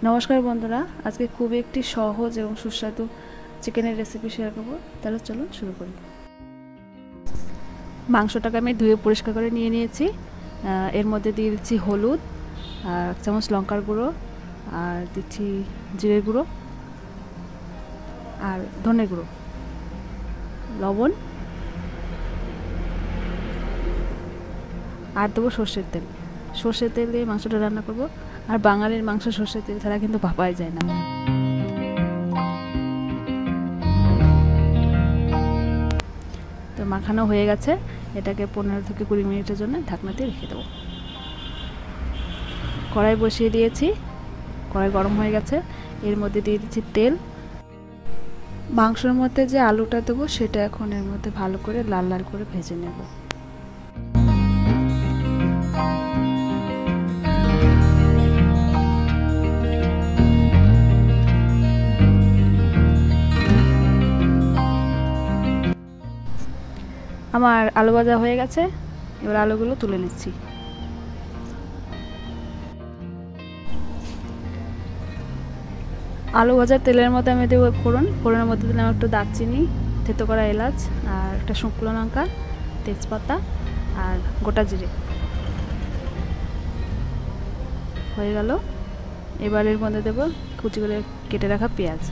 নমস্কার বন্ধুরা, আজকে খুবই একটি সহজ এবং সুস্বাদু চিকেনের রেসিপি শেয়ার করব। তাহলে চলুন শুরু করি। মাংসটাকে আমি ধুয়ে পরিষ্কার করে নিয়ে নিয়েছি। এর মধ্যে দিয়ে দিচ্ছি হলুদ, আর 1 চামচ লঙ্কার গুঁড়ো, আর দিচ্ছি জিরের গুঁড়ো আর ধনের গুঁড়ো, লবণ, আর দেবো সর্ষের তেল। সর্ষের তেল দিয়ে মাংসটা রান্না করব। আর বাঙালির মাংস সর্ষের তেল ছাড়া কিন্তু ভাপাই যায় না। তো মাখানো হয়ে গেছে, এটাকে 15 থেকে 20 মিনিটের জন্য ঢাকনা দিয়ে রেখে দেবো। কড়াই বসিয়ে দিয়েছি, কড়াই গরম হয়ে গেছে। এর মধ্যে দিয়ে দিচ্ছি তেল। মাংসের মধ্যে যে আলুটা দেবো সেটা এখন এর মধ্যে ভালো করে লাল লাল করে ভেজে নেব। আমার আলু ভাজা হয়ে গেছে, এবার আলুগুলো তুলে নিচ্ছি। আলু ভাজার তেলের মধ্যে আমি দেবো ফোড়নের মধ্যে দিলাম একটু দারচিনি, থেতো করা এলাচ, আর একটা শুকনো লঙ্কা, তেজপাতা আর গোটা জিরে। হয়ে গেল। এবার এর মধ্যে দেবো কুচি করে কেটে রাখা পেঁয়াজ।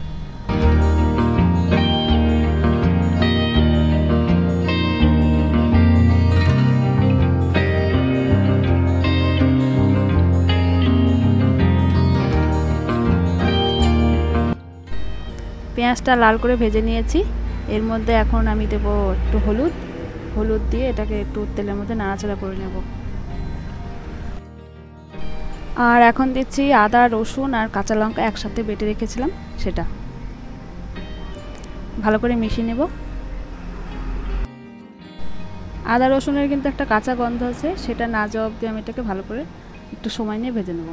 পেঁয়াজটা লাল করে ভেজে নিয়েছি। এর মধ্যে এখন আমি দেব একটু হলুদ দিয়ে এটাকে একটু তেলের মধ্যে নাড়াচাড়া করে নেব। আর এখন দিচ্ছি আদা, রসুন আর কাঁচা লঙ্কা একসাথে বেটে রেখেছিলাম সেটা। ভালো করে মিশিয়ে নেব। আদা রসুনের কিন্তু একটা কাঁচা গন্ধ আছে, সেটা না যাওয়া অবধি আমি এটাকে ভালো করে একটু সময় নিয়ে ভেজে নেব।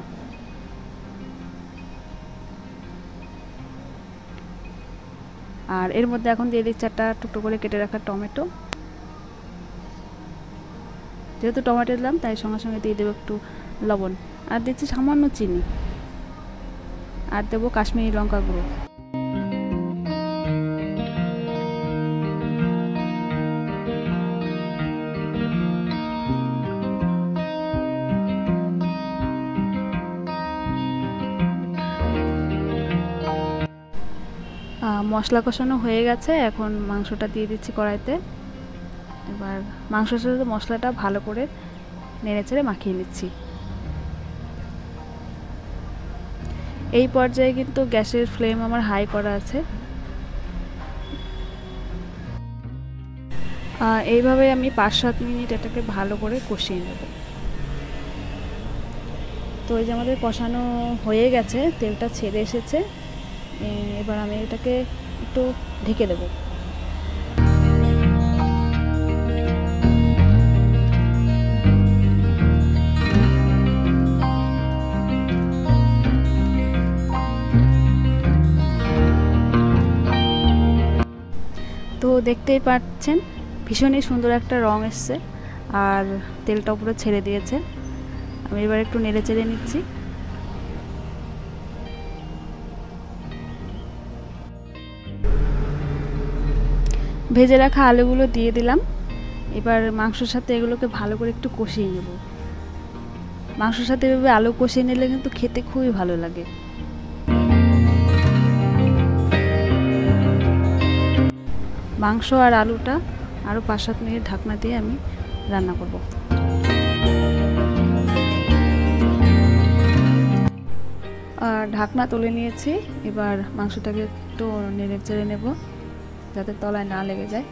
আর এর মধ্যে এখন দিয়ে দিচ্ছি একটা টুকরো করে কেটে রাখা টমেটো। যেহেতু টমেটো দিলাম তাই সঙ্গে সঙ্গে দিয়ে দেবো একটু লবণ, আর দিচ্ছি সামান্য চিনি, আর দেবো কাশ্মীরি লঙ্কা গুঁড়ো। মশলা কষানো হয়ে গেছে, এখন মাংসটা দিয়ে দিচ্ছি কড়াইতে। এবার মাংসের সাথে মশলাটা ভালো করে নেড়েচেড়ে মাখিয়ে নিচ্ছি। এই পর্যায়ে কিন্তু গ্যাসের ফ্লেম আমার হাই করা আছে। এইভাবে আমি 5-7 মিনিট এটাকে ভালো করে কষিয়ে নেব। তো এই যে আমাদের কষানো হয়ে গেছে, তেলটা ছেড়ে এসেছে। এবার আমি এটাকে একটু ঢেকে দেব। তো দেখতেই পাচ্ছেন ভীষণই সুন্দর একটা রং এসছে, আর তেলটা পুরো ছেড়ে দিয়েছে। আমি এবার একটু নেড়ে চেড়ে নিচ্ছি। ভেজে রাখা আলুগুলো দিয়ে দিলাম। এবার মাংসের সাথে এগুলোকে ভালো করে একটু কষিয়ে নেব। মাংসের সাথে এভাবে আলু কষিয়ে নিলে কিন্তু খেতে খুবই ভালো লাগে। মাংস আর আলুটা আরও 5-7 মিনিট ঢাকনা দিয়ে আমি রান্না করব। ঢাকনা তুলে নিয়েছি। এবার মাংসটাকে একটু নেড়ে চেড়ে নেব যাতে তলায় না লেগে যায়।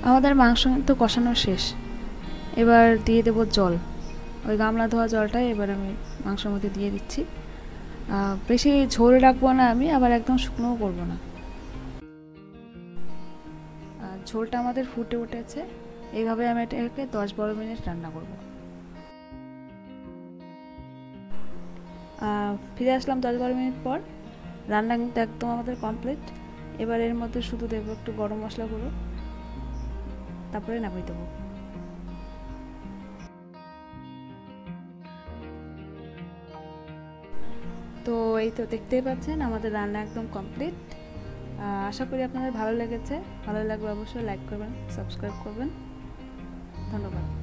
আমাদের মাংস কিন্তু কষানো শেষ। এবার দিয়ে দেব জল, ওই গামলা ধোয়া জলটাই এবার আমি মাংসের মধ্যে দিয়ে দিচ্ছি। বেশি ঝোল রাখবো না আমি, আবার একদম শুকনোও করবো না। ঝোলটা আমাদের ফুটে উঠেছে। এইভাবে আমি এটাকে 10-12 মিনিট রান্না করব। ফিরে আসলাম 10-12 মিনিট পর। রান্না কিন্তু একদম আমাদের কমপ্লিট। এবার এর মধ্যে শুধু দেবো একটু গরম মশলা গুঁড়ো, তারপরে নামিয়ে দেবো। তো এই তো দেখতেই পাচ্ছেন আমাদের রান্না একদম কমপ্লিট। আশা করি আপনাদের ভালো লেগেছে। ভালো লাগলে অবশ্যই লাইক করবেন, সাবস্ক্রাইব করবেন। ধন্যবাদ।